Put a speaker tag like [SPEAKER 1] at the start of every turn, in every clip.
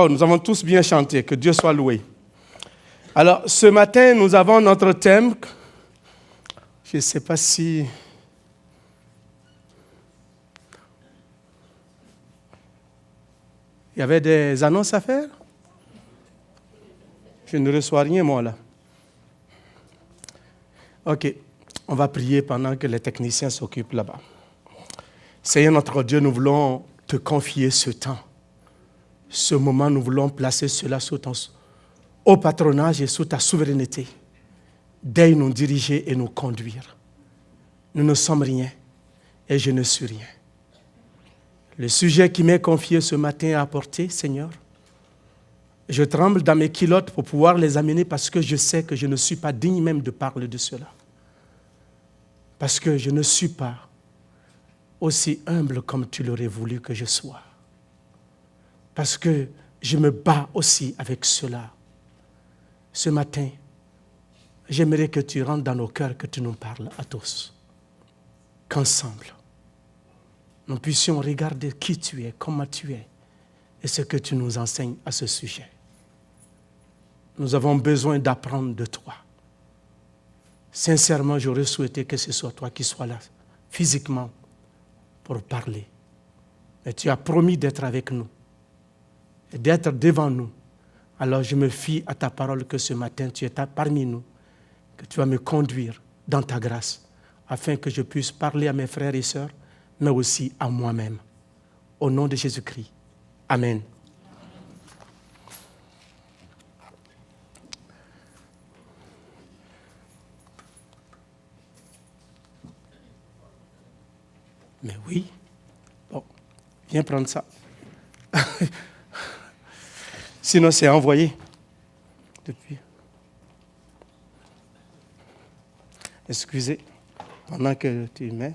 [SPEAKER 1] Oh, nous avons tous bien chanté, que Dieu soit loué. Alors, ce matin, nous avons notre thème. Je ne sais pas si... Il y avait des annonces à faire? Je ne reçois rien, moi, là. OK. On va prier pendant que les techniciens s'occupent là-bas. Seigneur notre Dieu, nous voulons te confier ce temps. Ce moment, nous voulons placer cela sous ton au patronage et sous ta souveraineté. Daigne nous diriger et nous conduire. Nous ne sommes rien et je ne suis rien. Le sujet qui m'est confié ce matin à apporter, Seigneur, je tremble dans mes culottes pour pouvoir les amener parce que je sais que je ne suis pas digne même de parler de cela. Parce que je ne suis pas aussi humble comme tu l'aurais voulu que je sois. Parce que je me bats aussi avec cela. Ce matin, j'aimerais que tu rentres dans nos cœurs, que tu nous parles à tous. Qu'ensemble, nous puissions regarder qui tu es, comment tu es, et ce que tu nous enseignes à ce sujet. Nous avons besoin d'apprendre de toi. Sincèrement, j'aurais souhaité que ce soit toi qui sois là, physiquement, pour parler. Mais tu as promis d'être avec nous et d'être devant nous. Alors je me fie à ta parole que ce matin, tu es parmi nous, que tu vas me conduire dans ta grâce, afin que je puisse parler à mes frères et sœurs, mais aussi à moi-même. Au nom de Jésus-Christ. Amen. Mais oui. Bon, viens prendre ça. Sinon, c'est envoyé. Depuis. Excusez, pendant que tu mets.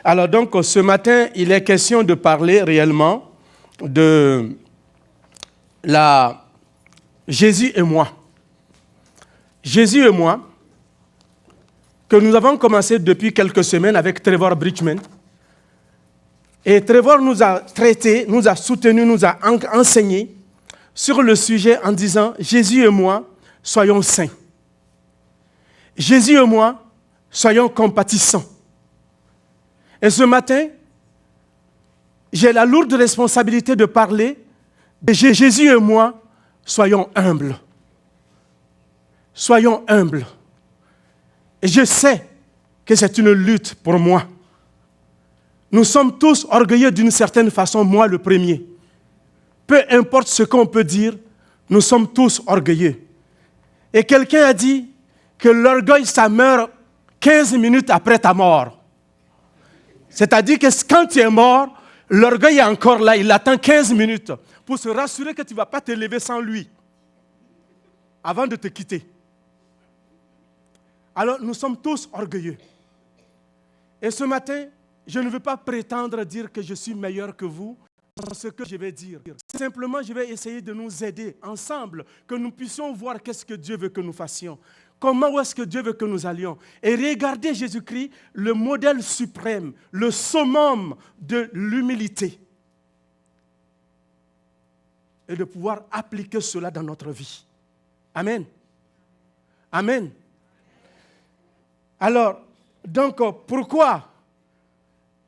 [SPEAKER 1] Alors donc, ce matin, il est question de parler réellement de Jésus et moi. Jésus et moi, que nous avons commencé depuis quelques semaines avec Trevor Bridgman. Et Trevor nous a traité, nous a soutenu, nous a enseigné sur le sujet en disant « Jésus et moi, soyons saints. Jésus et moi, soyons compatissants. » Et ce matin, j'ai la lourde responsabilité de parler de Jésus et moi, soyons humbles. Soyons humbles. Et je sais que c'est une lutte pour moi. Nous sommes tous orgueilleux d'une certaine façon, moi le premier. Peu importe ce qu'on peut dire, nous sommes tous orgueilleux. Et quelqu'un a dit que l'orgueil, ça meurt 15 minutes après ta mort. C'est-à-dire que quand tu es mort, l'orgueil est encore là, il attend 15 minutes pour se rassurer que tu ne vas pas te lever sans lui avant de te quitter. Alors, nous sommes tous orgueilleux. Et ce matin, je ne veux pas prétendre dire que je suis meilleur que vous dans ce que je vais dire. Simplement, je vais essayer de nous aider ensemble, que nous puissions voir qu'est-ce que Dieu veut que nous fassions. Comment est-ce que Dieu veut que nous allions. Et regarder Jésus-Christ, le modèle suprême, le summum de l'humilité. Et de pouvoir appliquer cela dans notre vie. Amen. Amen. Alors, donc, pourquoi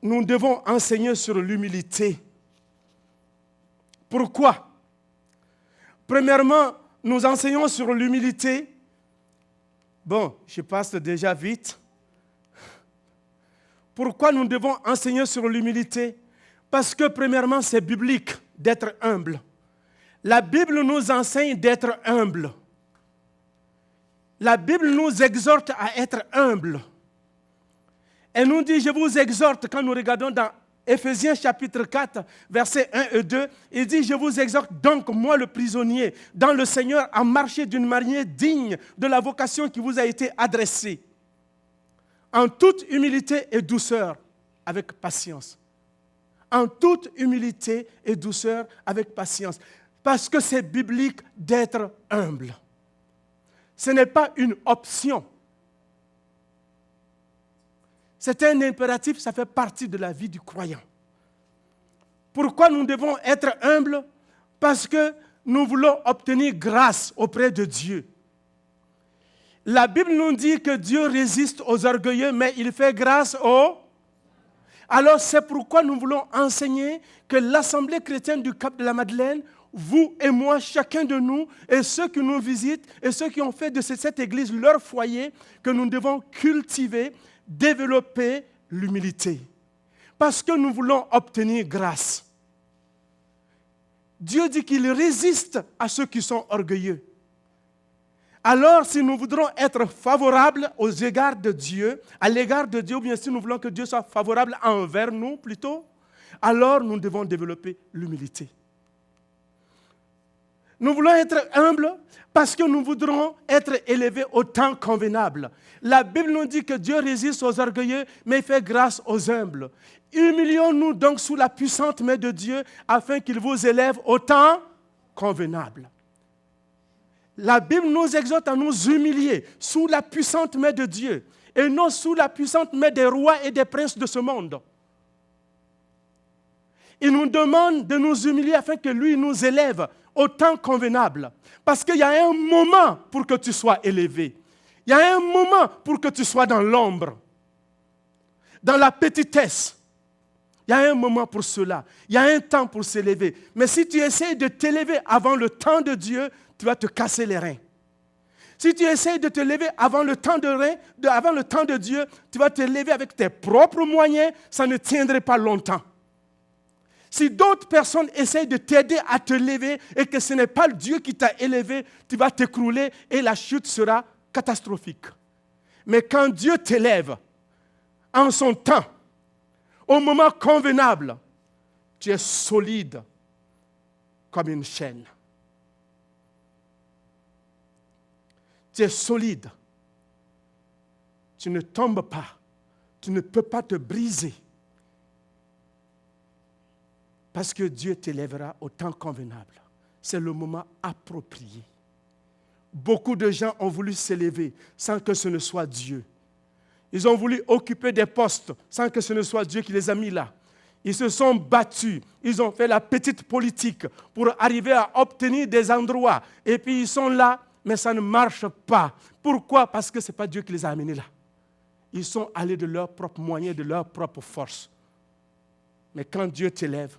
[SPEAKER 1] nous devons enseigner sur l'humilité? Pourquoi? Premièrement, nous enseignons sur l'humilité. Bon, je passe déjà vite. Pourquoi nous devons enseigner sur l'humilité? Parce que, premièrement, c'est biblique d'être humble. La Bible nous enseigne d'être humble. La Bible nous exhorte à être humble. Elle nous dit, je vous exhorte, quand nous regardons dans Éphésiens chapitre 4, versets 1 et 2, il dit, je vous exhorte donc, moi le prisonnier, dans le Seigneur, à marcher d'une manière digne de la vocation qui vous a été adressée, en toute humilité et douceur, avec patience. En toute humilité et douceur, avec patience. Parce que c'est biblique d'être humble. Ce n'est pas une option. C'est un impératif, ça fait partie de la vie du croyant. Pourquoi nous devons être humbles? Parce que nous voulons obtenir grâce auprès de Dieu. La Bible nous dit que Dieu résiste aux orgueilleux, mais il fait grâce aux... Alors c'est pourquoi nous voulons enseigner que l'Assemblée chrétienne du Cap de la Madeleine, vous et moi, chacun de nous, et ceux qui nous visitent, et ceux qui ont fait de cette église leur foyer, que nous devons cultiver, développer l'humilité. Parce que nous voulons obtenir grâce. Dieu dit qu'il résiste à ceux qui sont orgueilleux. Alors, si nous voudrons être favorables aux égards de Dieu, à l'égard de Dieu, ou bien si nous voulons que Dieu soit favorable envers nous plutôt, alors nous devons développer l'humilité. Nous voulons être humbles parce que nous voudrons être élevés au temps convenable. La Bible nous dit que Dieu résiste aux orgueilleux, mais il fait grâce aux humbles. Humilions-nous donc sous la puissante main de Dieu afin qu'il vous élève au temps convenable. La Bible nous exhorte à nous humilier sous la puissante main de Dieu et non sous la puissante main des rois et des princes de ce monde. Il nous demande de nous humilier afin que lui nous élève au temps convenable. Parce qu'il y a un moment pour que tu sois élevé. Il y a un moment pour que tu sois dans l'ombre, dans la petitesse. Il y a un moment pour cela. Il y a un temps pour s'élever. Mais si tu essaies de t'élever avant le temps de Dieu, tu vas te casser les reins. Si tu essaies de te lever avant le temps de Dieu, tu vas te lever avec tes propres moyens, ça ne tiendrait pas longtemps. Si d'autres personnes essayent de t'aider à te lever et que ce n'est pas Dieu qui t'a élevé, tu vas t'écrouler et la chute sera catastrophique. Mais quand Dieu t'élève en son temps, au moment convenable, tu es solide comme une chaîne. Tu es solide. Tu ne tombes pas. Tu ne peux pas te briser. Parce que Dieu t'élèvera au temps convenable. C'est le moment approprié. Beaucoup de gens ont voulu s'élever sans que ce ne soit Dieu. Ils ont voulu occuper des postes sans que ce ne soit Dieu qui les a mis là. Ils se sont battus, ils ont fait la petite politique pour arriver à obtenir des endroits. Et puis ils sont là, mais ça ne marche pas. Pourquoi? Parce que ce n'est pas Dieu qui les a amenés là. Ils sont allés de leurs propres moyens, de leur propre force. Mais quand Dieu t'élève,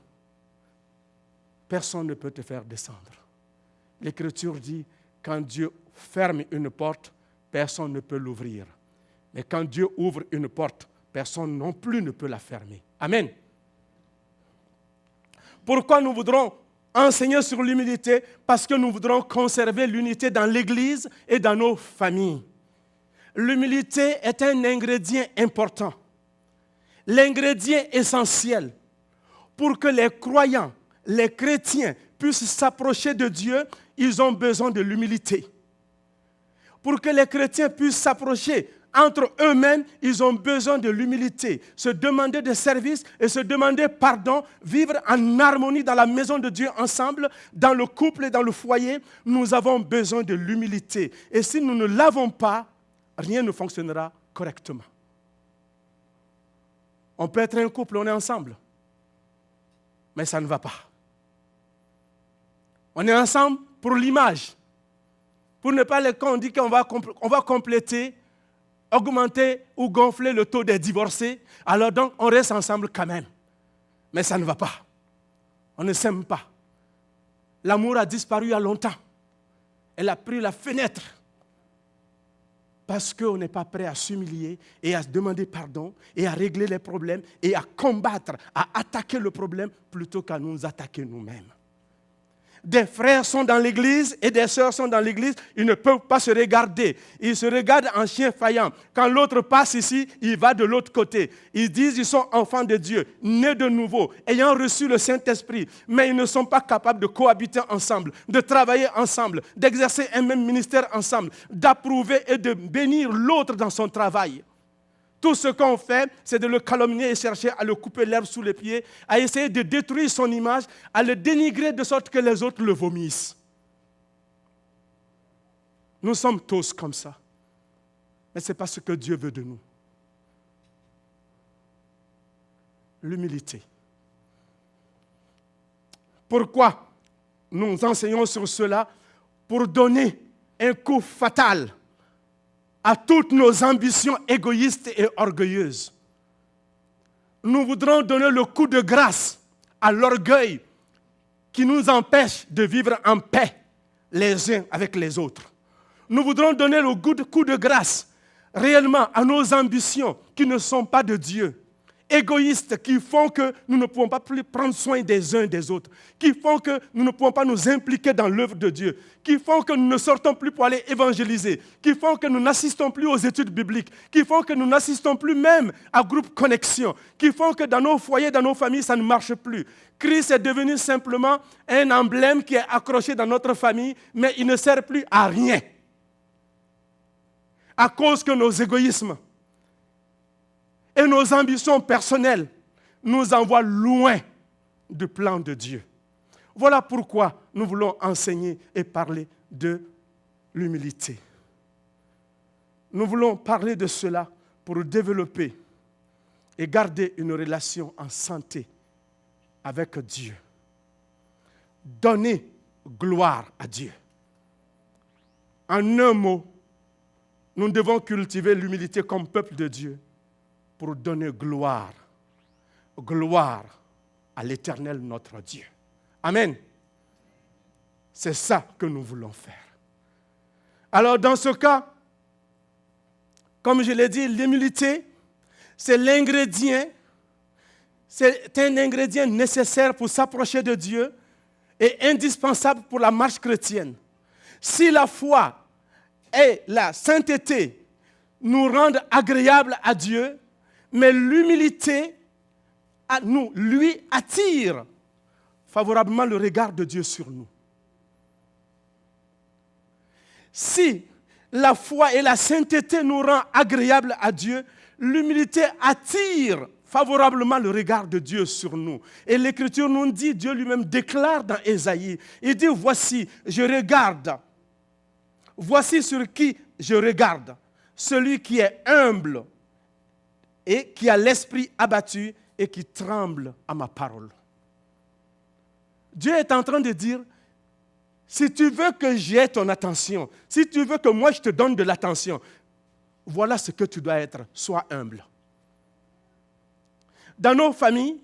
[SPEAKER 1] personne ne peut te faire descendre. L'Écriture dit, quand Dieu ferme une porte, personne ne peut l'ouvrir. Mais quand Dieu ouvre une porte, personne non plus ne peut la fermer. Amen. Pourquoi nous voudrons enseigner sur l'humilité? Parce que nous voudrons conserver l'unité dans l'Église et dans nos familles. L'humilité est un ingrédient important, l'ingrédient essentiel pour que les croyants, les chrétiens puissent s'approcher de Dieu. Ils ont besoin de l'humilité. Pour que les chrétiens puissent s'approcher entre eux-mêmes, ils ont besoin de l'humilité. Se demander des services et se demander pardon, vivre en harmonie dans la maison de Dieu ensemble, dans le couple et dans le foyer, nous avons besoin de l'humilité. Et si nous ne l'avons pas, rien ne fonctionnera correctement. On peut être un couple, on est ensemble, mais ça ne va pas. On est ensemble pour l'image. Pour ne pas les quand on dit qu'on va compléter, augmenter ou gonfler le taux des divorcés, alors donc on reste ensemble quand même. Mais ça ne va pas. On ne s'aime pas. L'amour a disparu il y a longtemps. Elle a pris la fenêtre. Parce qu'on n'est pas prêt à s'humilier et à demander pardon et à régler les problèmes et à combattre, à attaquer le problème plutôt qu'à nous attaquer nous-mêmes. Des frères sont dans l'église et des sœurs sont dans l'église, ils ne peuvent pas se regarder. Ils se regardent en chien faillant. Quand l'autre passe ici, il va de l'autre côté. Ils disent qu'ils sont enfants de Dieu, nés de nouveau, ayant reçu le Saint-Esprit, mais ils ne sont pas capables de cohabiter ensemble, de travailler ensemble, d'exercer un même ministère ensemble, d'approuver et de bénir l'autre dans son travail. Tout ce qu'on fait, c'est de le calomnier et chercher à le couper l'herbe sous les pieds, à essayer de détruire son image, à le dénigrer de sorte que les autres le vomissent. Nous sommes tous comme ça. Mais ce n'est pas ce que Dieu veut de nous. L'humilité. Pourquoi nous enseignons sur cela? Pour donner un coup fatal à toutes nos ambitions égoïstes et orgueilleuses. Nous voudrons donner le coup de grâce à l'orgueil qui nous empêche de vivre en paix les uns avec les autres. Nous voudrons donner le coup de grâce réellement à nos ambitions qui ne sont pas de Dieu, égoïstes, qui font que nous ne pouvons pas plus prendre soin des uns des autres, qui font que nous ne pouvons pas nous impliquer dans l'œuvre de Dieu, qui font que nous ne sortons plus pour aller évangéliser, qui font que nous n'assistons plus aux études bibliques, qui font que nous n'assistons plus même à groupe connexion, qui font que dans nos foyers, dans nos familles, ça ne marche plus. Christ est devenu simplement un emblème qui est accroché dans notre famille, mais il ne sert plus à rien. À cause que nos égoïsmes et nos ambitions personnelles nous envoient loin du plan de Dieu. Voilà pourquoi nous voulons enseigner et parler de l'humilité. Nous voulons parler de cela pour développer et garder une relation en santé avec Dieu. Donner gloire à Dieu. En un mot, nous devons cultiver l'humilité comme peuple de Dieu pour donner gloire à l'Éternel notre Dieu. Amen. C'est ça que nous voulons faire. Alors dans ce cas, comme je l'ai dit, l'humilité, c'est un ingrédient nécessaire pour s'approcher de Dieu et indispensable pour la marche chrétienne. Si la foi et la sainteté nous rendent agréables à Dieu, mais l'humilité lui attire favorablement le regard de Dieu sur nous. Si la foi et la sainteté nous rendent agréables à Dieu, l'humilité attire favorablement le regard de Dieu sur nous. Et l'Écriture nous dit, Dieu lui-même déclare dans Ésaïe, il dit, voici, je regarde. Voici sur qui je regarde, celui qui est humble et qui a l'esprit abattu et qui tremble à ma parole. Dieu est en train de dire, si tu veux que j'aie ton attention, si tu veux que moi je te donne de l'attention, voilà ce que tu dois être, sois humble. Dans nos familles,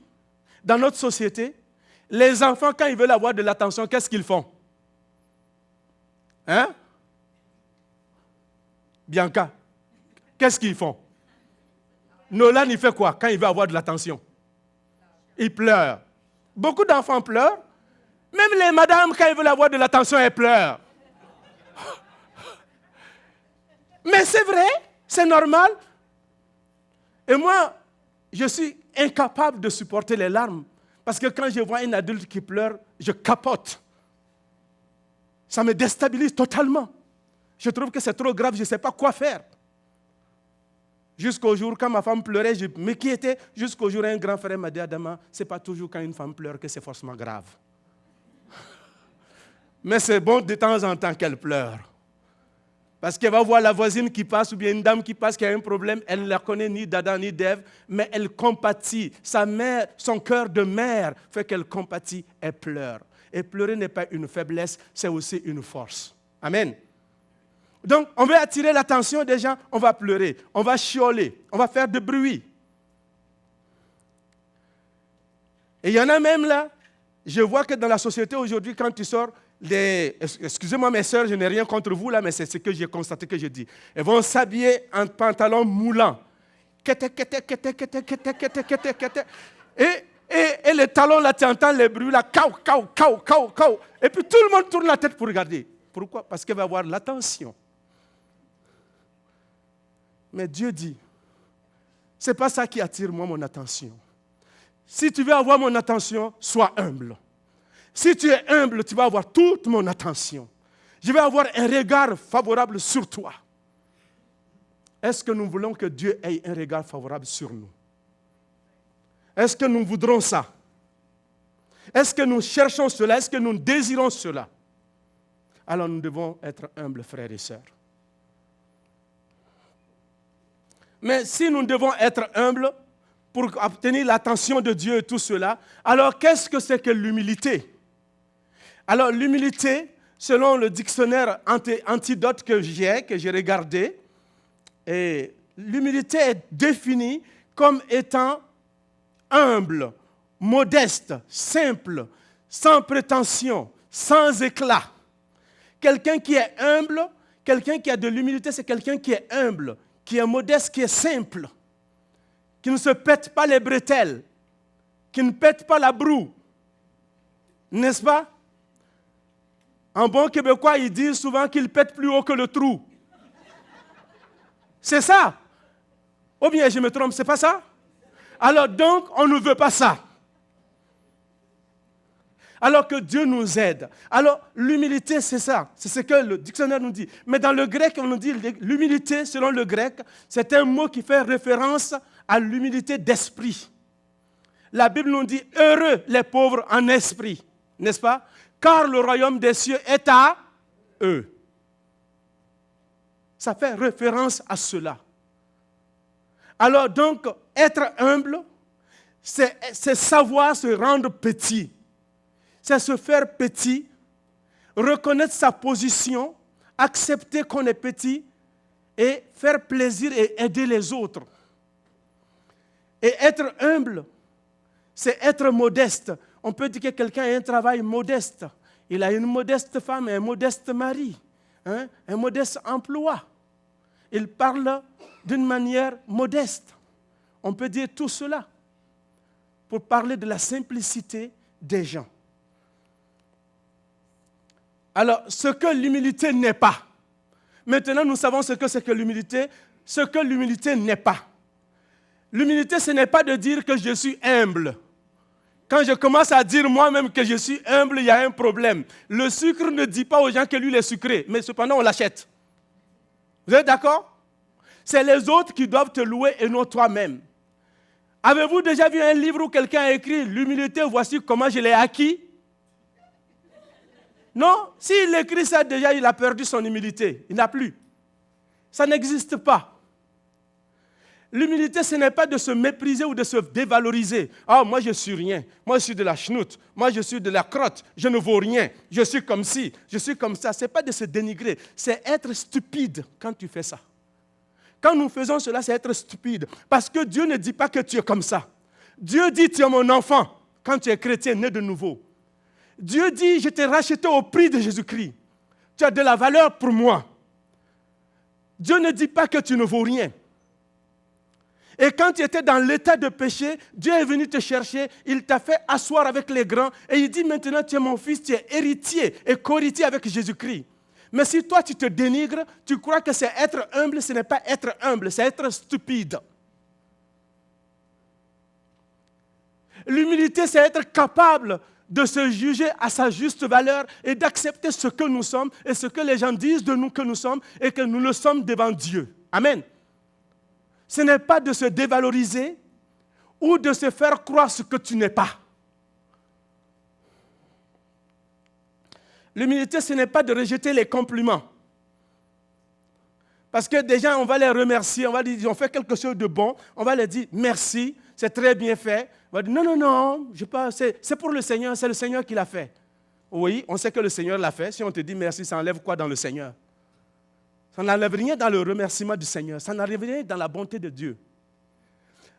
[SPEAKER 1] dans notre société, les enfants, quand ils veulent avoir de l'attention, qu'est-ce qu'ils font? Hein? Bianca, qu'est-ce qu'ils font? Nolan, il fait quoi quand il veut avoir de l'attention? Il pleure. Beaucoup d'enfants pleurent. Même les madames, quand elles veulent avoir de l'attention, elles pleurent. Mais c'est vrai, c'est normal. Et moi, je suis incapable de supporter les larmes. Parce que quand je vois un adulte qui pleure, je capote. Ça me déstabilise totalement. Je trouve que c'est trop grave, je ne sais pas quoi faire. Jusqu'au jour, quand ma femme pleurait, je m'inquiétais. Jusqu'au jour, un grand frère m'a dit, Adama, ce n'est pas toujours quand une femme pleure que c'est forcément grave. Mais c'est bon de temps en temps qu'elle pleure. Parce qu'elle va voir la voisine qui passe ou bien une dame qui passe qui a un problème, elle ne la connaît ni d'Adam ni d'Ève, mais elle compatit. Sa mère, son cœur de mère fait qu'elle compatit et pleure. Et pleurer n'est pas une faiblesse, c'est aussi une force. Amen. Donc, on veut attirer l'attention des gens, on va pleurer, on va chialer, on va faire de bruit. Et il y en a même là, je vois que dans la société aujourd'hui, quand tu sors, excusez-moi mes sœurs, je n'ai rien contre vous là, mais c'est ce que j'ai constaté que je dis. Elles vont s'habiller en pantalon moulant. Et les talons là, tu entends les bruits là, kaou, kaou, kaou, kaou, kaou. Et puis tout le monde tourne la tête pour regarder. Pourquoi? Parce qu'elle va avoir l'attention. Mais Dieu dit, ce n'est pas ça qui attire moi mon attention. Si tu veux avoir mon attention, sois humble. Si tu es humble, tu vas avoir toute mon attention. Je vais avoir un regard favorable sur toi. Est-ce que nous voulons que Dieu ait un regard favorable sur nous? Est-ce que nous voudrons ça? Est-ce que nous cherchons cela? Est-ce que nous désirons cela? Alors nous devons être humbles, frères et sœurs. Mais si nous devons être humbles pour obtenir l'attention de Dieu et tout cela, alors qu'est-ce que c'est que l'humilité? Alors, l'humilité, selon le dictionnaire antidote que j'ai regardé, et l'humilité est définie comme étant humble, modeste, simple, sans prétention, sans éclat. Quelqu'un qui est humble, quelqu'un qui a de l'humilité, c'est quelqu'un qui est humble, qui est modeste, qui est simple, qui ne se pète pas les bretelles, qui ne pète pas la broue. N'est-ce pas? En bon québécois, ils disent souvent qu'il pète plus haut que le trou. C'est ça. Ou bien je me trompe, c'est pas ça? Alors donc, on ne veut pas ça. Alors que Dieu nous aide. Alors, l'humilité, c'est ça. C'est ce que le dictionnaire nous dit. Mais dans le grec, on nous dit l'humilité, selon le grec, c'est un mot qui fait référence à l'humilité d'esprit. La Bible nous dit « Heureux les pauvres en esprit », n'est-ce pas? Car le royaume des cieux est à eux. Ça fait référence à cela. Alors donc, être humble, c'est savoir se rendre petit. C'est se faire petit, reconnaître sa position, accepter qu'on est petit et faire plaisir et aider les autres. Et être humble, c'est être modeste. On peut dire que quelqu'un a un travail modeste. Il a une modeste femme et un modeste mari, un modeste emploi. Il parle d'une manière modeste. On peut dire tout cela pour parler de la simplicité des gens. Alors, ce que l'humilité n'est pas. Maintenant, nous savons ce que c'est que l'humilité. Ce que l'humilité n'est pas. L'humilité, ce n'est pas de dire que je suis humble. Quand je commence à dire moi-même que je suis humble, il y a un problème. Le sucre ne dit pas aux gens que l'huile est sucrée, mais cependant, on l'achète. Vous êtes d'accord? C'est les autres qui doivent te louer et non toi-même. Avez-vous déjà vu un livre où quelqu'un a écrit « L'humilité, voici comment je l'ai acquis » ? Non, s'il écrit ça déjà, il a perdu son humilité. Il n'a plus. Ça n'existe pas. L'humilité, ce n'est pas de se mépriser ou de se dévaloriser. Ah, moi, je suis rien. Moi, je suis de la chenoute. Moi, je suis de la crotte. Je ne vaux rien. Je suis comme ci. Je suis comme ça. Ce n'est pas de se dénigrer. C'est être stupide quand tu fais ça. Quand nous faisons cela, c'est être stupide. Parce que Dieu ne dit pas que tu es comme ça. Dieu dit, tu es mon enfant. Quand tu es chrétien, né de nouveau. Dieu dit, je t'ai racheté au prix de Jésus-Christ. Tu as de la valeur pour moi. Dieu ne dit pas que tu ne vaux rien. Et quand tu étais dans l'état de péché, Dieu est venu te chercher, il t'a fait asseoir avec les grands et il dit maintenant tu es mon fils, tu es héritier et co-héritier avec Jésus-Christ. Mais si toi tu te dénigres, tu crois que c'est être humble, ce n'est pas être humble, c'est être stupide. L'humilité, c'est être capable de se juger à sa juste valeur et d'accepter ce que nous sommes et ce que les gens disent de nous que nous sommes et que nous le sommes devant Dieu. Amen. Ce n'est pas de se dévaloriser ou de se faire croire ce que tu n'es pas. L'humilité, ce n'est pas de rejeter les compliments. Parce que des gens, on va les remercier, on va dire, ils ont fait quelque chose de bon, on va leur dire merci, c'est très bien fait. On va dire non, c'est pour le Seigneur, c'est le Seigneur qui l'a fait. Oui, on sait que le Seigneur l'a fait. Si on te dit merci, ça enlève quoi dans le Seigneur? Ça n'enlève rien dans le remerciement du Seigneur. Ça n'enlève rien dans la bonté de Dieu.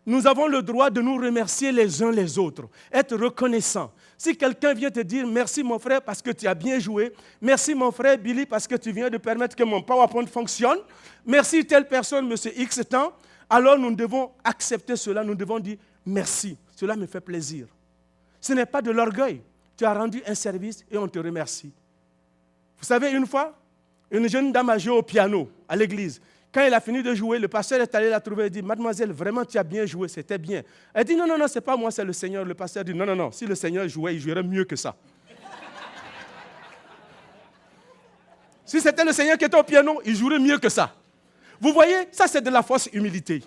[SPEAKER 1] Nous avons le droit de nous remercier les uns les autres, être reconnaissants. Si quelqu'un vient te dire « Merci mon frère parce que tu as bien joué »,« Merci mon frère Billy parce que tu viens de permettre que mon PowerPoint fonctionne »,« Merci telle personne, monsieur X temps », alors nous devons accepter cela, nous devons dire « Merci, cela me fait plaisir ». Ce n'est pas de l'orgueil. Tu as rendu un service et on te remercie. Vous savez, une fois, une jeune dame a joué au piano à l'église. Quand elle a fini de jouer, le pasteur est allé la trouver et dit « Mademoiselle, vraiment tu as bien joué, c'était bien ». Elle dit « Non, ce n'est pas moi, c'est le Seigneur ». Le pasteur dit « Non, si le Seigneur jouait, il jouerait mieux que ça ». Si c'était le Seigneur qui était au piano, il jouerait mieux que ça. Vous voyez, ça c'est de la fausse humilité.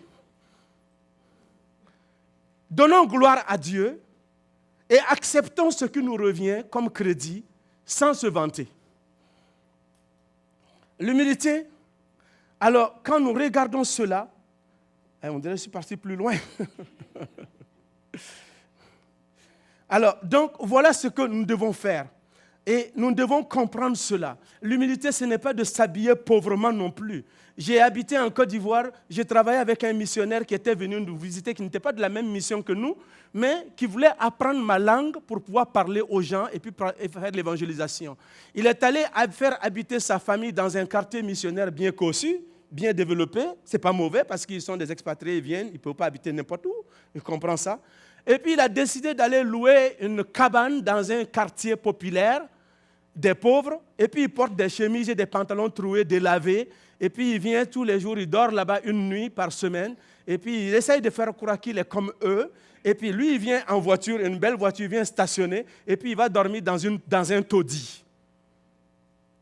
[SPEAKER 1] Donnons gloire à Dieu et acceptons ce qui nous revient comme crédit sans se vanter. L'humilité, alors quand nous regardons cela, on dirait que je suis parti plus loin. Alors, donc voilà ce que nous devons faire. Et nous devons comprendre cela. L'humilité, ce n'est pas de s'habiller pauvrement non plus. J'ai habité en Côte d'Ivoire, j'ai travaillé avec un missionnaire qui était venu nous visiter, qui n'était pas de la même mission que nous, mais qui voulait apprendre ma langue pour pouvoir parler aux gens et puis faire de l'évangélisation. Il est allé faire habiter sa famille dans un quartier missionnaire bien cossu, bien développé. Ce n'est pas mauvais parce qu'ils sont des expatriés, ils viennent, ils ne peuvent pas habiter n'importe où. Il comprend ça. Et puis il a décidé d'aller louer une cabane dans un quartier populaire des pauvres, et puis il porte des chemises et des pantalons troués, délavés, et puis il vient tous les jours, il dort là-bas une nuit par semaine, et puis il essaye de faire croire qu'il est comme eux, et puis lui il vient en voiture, une belle voiture, il vient stationner, et puis il va dormir dans un taudis.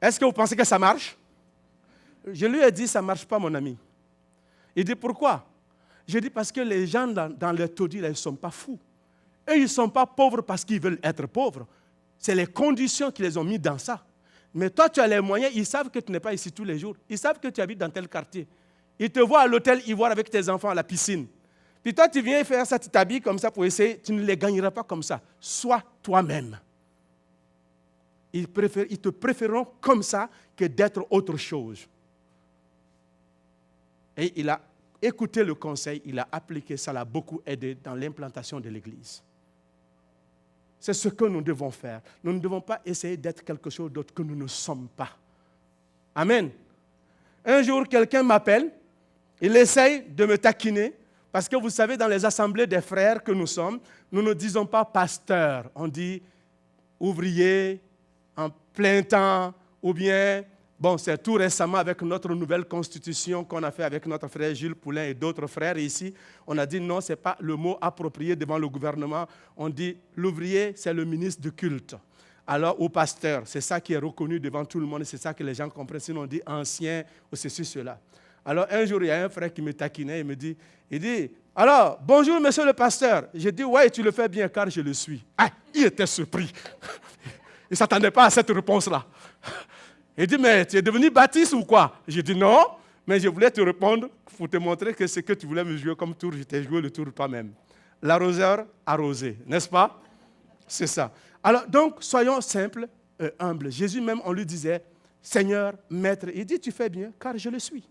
[SPEAKER 1] Est-ce que vous pensez que ça marche? Je lui ai dit, ça ne marche pas mon ami. Il dit, pourquoi? Je dis, parce que les gens dans le taudis, là, ils ne sont pas fous. Eux, ils ne sont pas pauvres parce qu'ils veulent être pauvres. C'est les conditions qui les ont mis dans ça. Mais toi, tu as les moyens, ils savent que tu n'es pas ici tous les jours. Ils savent que tu habites dans tel quartier. Ils te voient à l'hôtel Ivoire avec tes enfants à la piscine. Puis toi, tu viens faire ça, tu t'habilles comme ça pour essayer, tu ne les gagneras pas comme ça. Sois toi-même. Ils te préféreront comme ça que d'être autre chose. Et il a écouté le conseil, il a appliqué, ça l'a beaucoup aidé dans l'implantation de l'Église. C'est ce que nous devons faire. Nous ne devons pas essayer d'être quelque chose d'autre que nous ne sommes pas. Amen. Un jour, quelqu'un m'appelle, il essaye de me taquiner, parce que vous savez, dans les assemblées des frères que nous sommes, nous ne disons pas pasteur, on dit ouvrier, en plein temps, ou bien, bon, c'est tout récemment avec notre nouvelle constitution qu'on a fait avec notre frère Gilles Poulain et d'autres frères ici, on a dit non, ce n'est pas le mot approprié devant le gouvernement, on dit l'ouvrier, c'est le ministre du culte. Alors, au pasteur, c'est ça qui est reconnu devant tout le monde, c'est ça que les gens comprennent, sinon on dit ancien ou ceci, cela. Alors, un jour, il y a un frère qui me taquinait, il dit, alors, bonjour, monsieur le pasteur. J'ai dit, ouais, tu le fais bien, car je le suis. Ah, il était surpris. Il ne s'attendait pas à cette réponse-là. Il dit, mais tu es devenu baptiste ou quoi? J'ai dit, non, mais je voulais te répondre pour te montrer que ce que tu voulais me jouer comme tour, je t'ai joué le tour toi-même. L'arroseur arrosé, n'est-ce pas? C'est ça. Alors, donc, soyons simples et humbles. Jésus même, on lui disait, Seigneur, Maître. Il dit, tu fais bien, car je le suis.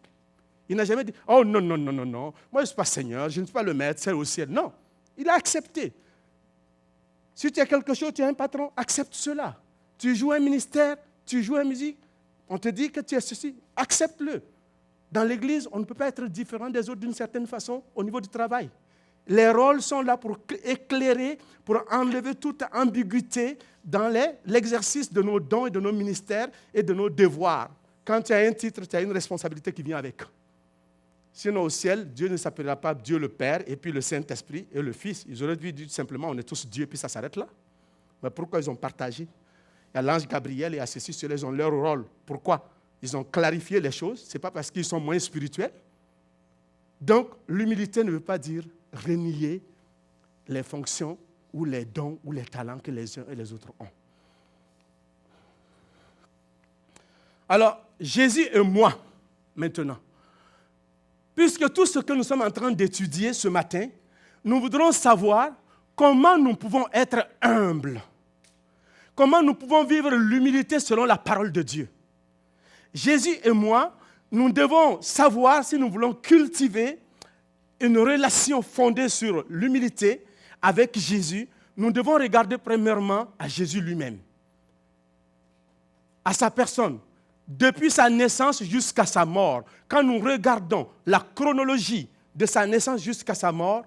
[SPEAKER 1] Il n'a jamais dit, oh non, non, non, non, non, moi je ne suis pas Seigneur, je ne suis pas le Maître, c'est au ciel. Non, il a accepté. Si tu as quelque chose, tu as un patron, accepte cela. Tu joues un ministère, tu joues une musique, on te dit que tu es ceci, accepte-le. Dans l'Église, on ne peut pas être différent des autres d'une certaine façon au niveau du travail. Les rôles sont là pour éclairer, pour enlever toute ambiguïté dans l'exercice de nos dons et de nos ministères et de nos devoirs. Quand tu as un titre, tu as une responsabilité qui vient avec. Sinon, au ciel, Dieu ne s'appellera pas Dieu le Père, et puis le Saint-Esprit et le Fils. Ils auraient dû dire simplement, on est tous Dieu, puis ça s'arrête là. Mais pourquoi ils ont partagé? Il y a l'ange Gabriel et à ceci, ceux-là, ils ont leur rôle. Pourquoi? Ils ont clarifié les choses. Ce n'est pas parce qu'ils sont moins spirituels. Donc, l'humilité ne veut pas dire renier les fonctions ou les dons ou les talents que les uns et les autres ont. Alors, Jésus et moi, maintenant, puisque tout ce que nous sommes en train d'étudier ce matin, nous voudrons savoir comment nous pouvons être humbles. Comment nous pouvons vivre l'humilité selon la parole de Dieu. Jésus et moi, nous devons savoir si nous voulons cultiver une relation fondée sur l'humilité avec Jésus. Nous devons regarder premièrement à Jésus lui-même, à sa personne. Depuis sa naissance jusqu'à sa mort, quand nous regardons la chronologie de sa naissance jusqu'à sa mort,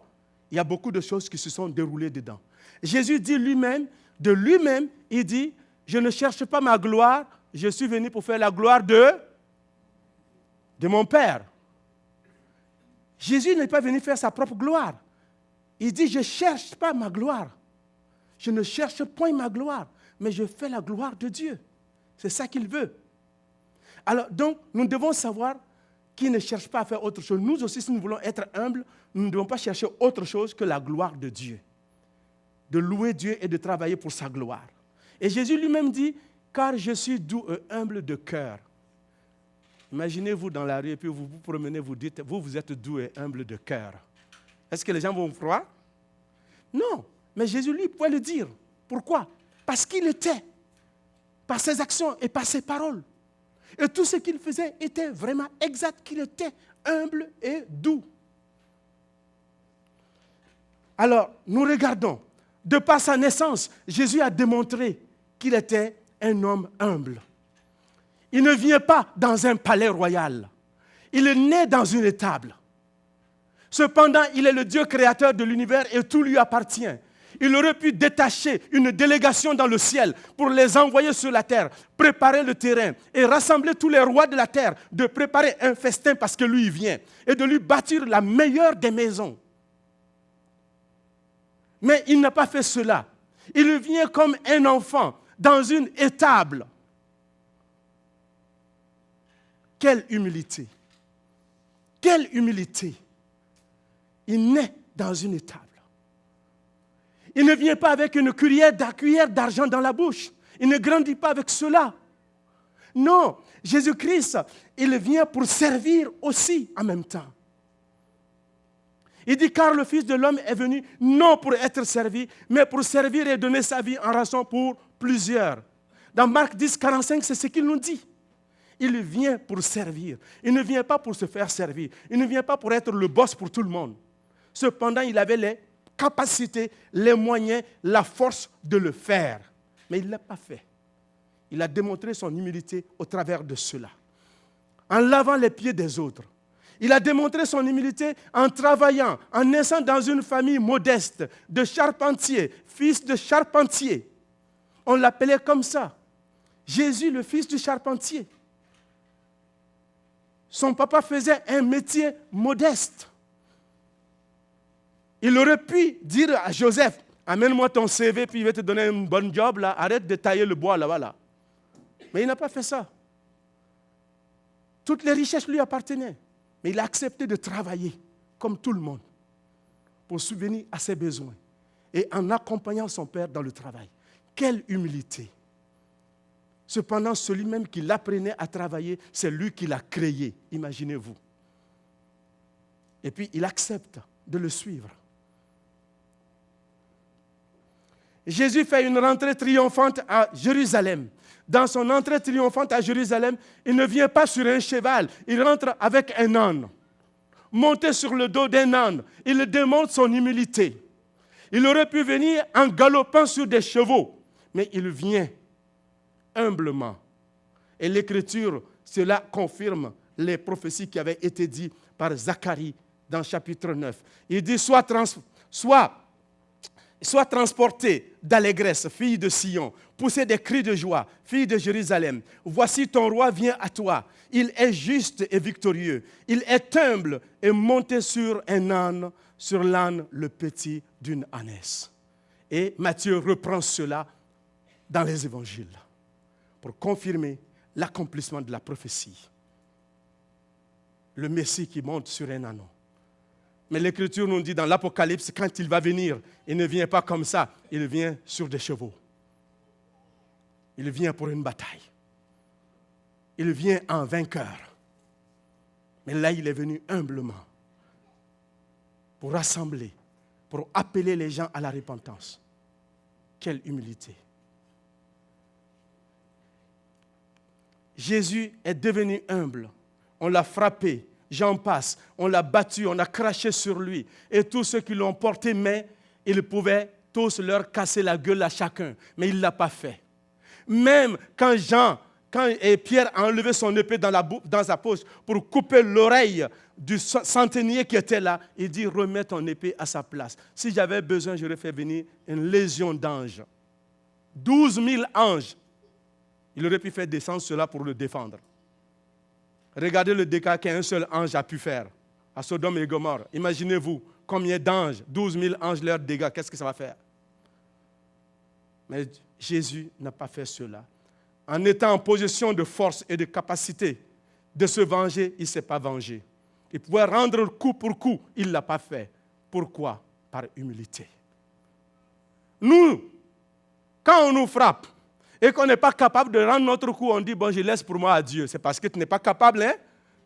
[SPEAKER 1] il y a beaucoup de choses qui se sont déroulées dedans. Jésus dit lui-même, de lui-même, il dit, je ne cherche pas ma gloire, je suis venu pour faire la gloire de mon Père. Jésus n'est pas venu faire sa propre gloire. Il dit, je ne cherche pas ma gloire. Je ne cherche point ma gloire, mais je fais la gloire de Dieu. C'est ça qu'il veut. Alors, donc, nous devons savoir qu'il ne cherche pas à faire autre chose. Nous aussi, si nous voulons être humbles, nous ne devons pas chercher autre chose que la gloire de Dieu. De louer Dieu et de travailler pour sa gloire. Et Jésus lui-même dit, car je suis doux et humble de cœur. Imaginez-vous dans la rue et puis vous vous promenez, vous dites, vous êtes doux et humble de cœur. Est-ce que les gens vont vous croire? Non, mais Jésus lui pouvait le dire. Pourquoi? Parce qu'il était. par ses actions et par ses paroles. Et tout ce qu'il faisait était vraiment exact, qu'il était humble et doux. Alors, nous regardons, de par sa naissance, Jésus a démontré qu'il était un homme humble. Il ne vient pas dans un palais royal. Il est né dans une étable. Cependant, il est le Dieu créateur de l'univers et tout lui appartient. Il aurait pu détacher une délégation dans le ciel pour les envoyer sur la terre, préparer le terrain et rassembler tous les rois de la terre, de préparer un festin parce que lui, il vient, et de lui bâtir la meilleure des maisons. Mais il n'a pas fait cela. Il vient comme un enfant dans une étable. Quelle humilité! Quelle humilité! Il naît dans une étable. Il ne vient pas avec une cuillère d'argent dans la bouche. Il ne grandit pas avec cela. Non, Jésus-Christ, il vient pour servir aussi en même temps. Il dit, car le Fils de l'homme est venu non pour être servi, mais pour servir et donner sa vie en rançon pour plusieurs. Dans Marc 10, 45, c'est ce qu'il nous dit. Il vient pour servir. Il ne vient pas pour se faire servir. Il ne vient pas pour être le boss pour tout le monde. Cependant, il avait les capacités, les moyens, la force de le faire. Mais il ne l'a pas fait. Il a démontré son humilité au travers de cela. En lavant les pieds des autres. Il a démontré son humilité en travaillant, en naissant dans une famille modeste de charpentiers, fils de charpentier. On l'appelait comme ça. Jésus, le fils du charpentier. Son papa faisait un métier modeste. Il aurait pu dire à Joseph, amène-moi ton CV, puis il va te donner un bon job, là. Arrête de tailler le bois là-bas. Là. Mais il n'a pas fait ça. Toutes les richesses lui appartenaient. Mais il a accepté de travailler, comme tout le monde, pour subvenir à ses besoins. Et en accompagnant son père dans le travail. Quelle humilité! Cependant, celui même qui l'apprenait à travailler, c'est lui qui l'a créé. Imaginez-vous. Et puis, il accepte de le suivre. Jésus fait une rentrée triomphante à Jérusalem. Dans son entrée triomphante à Jérusalem, il ne vient pas sur un cheval, il rentre avec un âne. Monté sur le dos d'un âne, il démontre son humilité. Il aurait pu venir en galopant sur des chevaux, mais il vient humblement. Et l'Écriture, cela confirme les prophéties qui avaient été dites par Zacharie dans chapitre 9. Il dit, sois transportée d'allégresse, fille de Sion, poussez des cris de joie, fille de Jérusalem. Voici ton roi vient à toi. Il est juste et victorieux. Il est humble et monté sur un âne, sur l'âne le petit d'une ânesse. Et Matthieu reprend cela dans les évangiles pour confirmer l'accomplissement de la prophétie. Le Messie qui monte sur un âne. Mais l'Écriture nous dit dans l'Apocalypse, quand il va venir, il ne vient pas comme ça, il vient sur des chevaux. Il vient pour une bataille. Il vient en vainqueur. Mais là, il est venu humblement pour rassembler, pour appeler les gens à la repentance. Quelle humilité! Jésus est devenu humble. On l'a frappé. J'en passe, on l'a battu, on a craché sur lui. Et tous ceux qui l'ont porté main, ils pouvaient tous leur casser la gueule à chacun. Mais il ne l'a pas fait. Même quand Pierre a enlevé son épée dans sa poche pour couper l'oreille du centenier qui était là, il dit, remets ton épée à sa place. Si j'avais besoin, j'aurais fait venir une légion d'anges. 12 000 anges. Il aurait pu faire descendre cela pour le défendre. Regardez le dégât qu'un seul ange a pu faire à Sodome et Gomorrhe. Imaginez-vous combien d'anges, 12 000 anges, leur dégâts, qu'est-ce que ça va faire? Mais Jésus n'a pas fait cela. En étant en position de force et de capacité de se venger, il ne s'est pas vengé. Il pouvait rendre coup pour coup, il ne l'a pas fait. Pourquoi? Par humilité. Nous, quand on nous frappe, et qu'on n'est pas capable de rendre notre coup, on dit, bon, je laisse pour moi à Dieu. C'est parce que tu n'es pas capable, hein?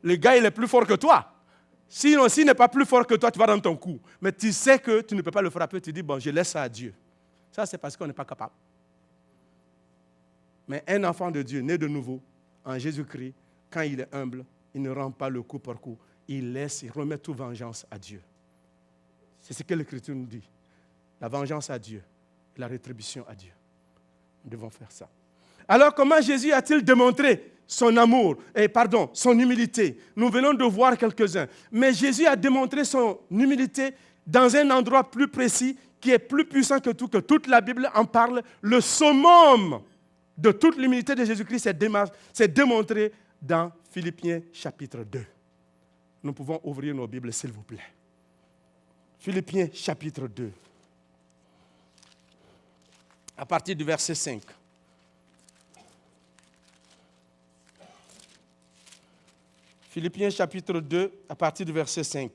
[SPEAKER 1] Le gars, il est plus fort que toi. Sinon, s'il n'est pas plus fort que toi, tu vas rendre ton coup. Mais tu sais que tu ne peux pas le frapper, tu dis, bon, je laisse ça à Dieu. Ça, c'est parce qu'on n'est pas capable. Mais un enfant de Dieu, né de nouveau, en Jésus-Christ, quand il est humble, il ne rend pas le coup par coup. Il remet toute vengeance à Dieu. C'est ce que l'Écriture nous dit. La vengeance à Dieu, la rétribution à Dieu. Nous devons faire ça. Alors, comment Jésus a-t-il démontré son amour, son humilité? Nous venons de voir quelques-uns. Mais Jésus a démontré son humilité dans un endroit plus précis qui est plus puissant que tout, que toute la Bible en parle. Le summum de toute l'humilité de Jésus-Christ s'est démontré dans Philippiens chapitre 2. Nous pouvons ouvrir nos Bibles, s'il vous plaît. Philippiens chapitre 2. À partir du verset 5. Philippiens chapitre 2, à partir du verset 5.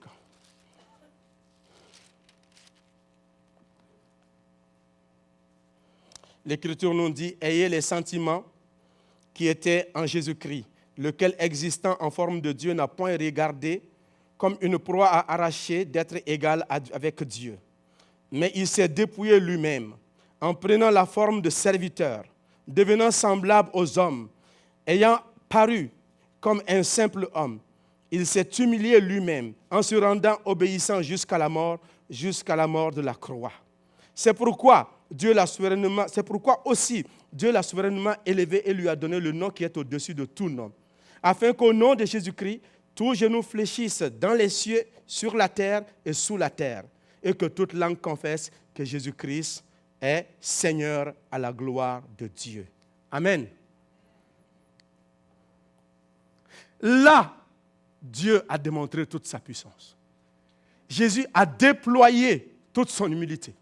[SPEAKER 1] L'Écriture nous dit, « Ayez les sentiments qui étaient en Jésus-Christ, lequel, existant en forme de Dieu, n'a point regardé comme une proie à arracher d'être égal avec Dieu. Mais il s'est dépouillé lui-même, en prenant la forme de serviteur, devenant semblable aux hommes, ayant paru comme un simple homme. Il s'est humilié lui-même, en se rendant obéissant jusqu'à la mort de la croix. C'est pourquoi aussi Dieu l'a souverainement élevé et lui a donné le nom qui est au-dessus de tout nom, afin qu'au nom de Jésus-Christ, tous genoux fléchissent dans les cieux, sur la terre et sous la terre, et que toute langue confesse que Jésus-Christ est Seigneur à la gloire de Dieu. Amen. Là, Dieu a démontré toute sa puissance. Jésus a déployé toute son humilité.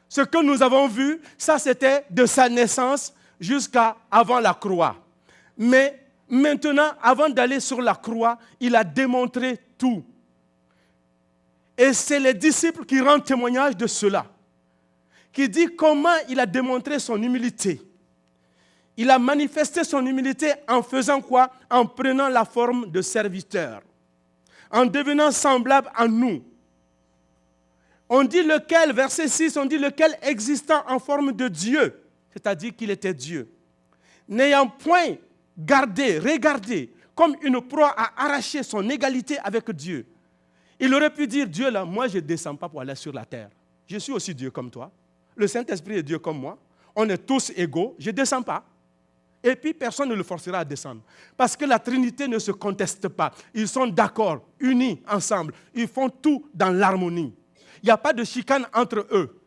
[SPEAKER 1] Ce que nous avons vu, ça c'était de sa naissance jusqu'à avant la croix. Mais maintenant, avant d'aller sur la croix, il a démontré tout. Et c'est les disciples qui rendent témoignage de cela, qui dit comment il a démontré son humilité. Il a manifesté son humilité en faisant quoi? En prenant la forme de serviteur, en devenant semblable à nous. On dit lequel, verset 6, on dit lequel existant en forme de Dieu, c'est-à-dire qu'il était Dieu, n'ayant point regardé comme une proie à arracher son égalité avec Dieu. Il aurait pu dire, Dieu là, moi je ne descends pas pour aller sur la terre. Je suis aussi Dieu comme toi. Le Saint-Esprit est Dieu comme moi. On est tous égaux, je ne descends pas. Et puis personne ne le forcera à descendre. Parce que la Trinité ne se conteste pas. Ils sont d'accord, unis ensemble. Ils font tout dans l'harmonie. Il n'y a pas de chicane entre eux.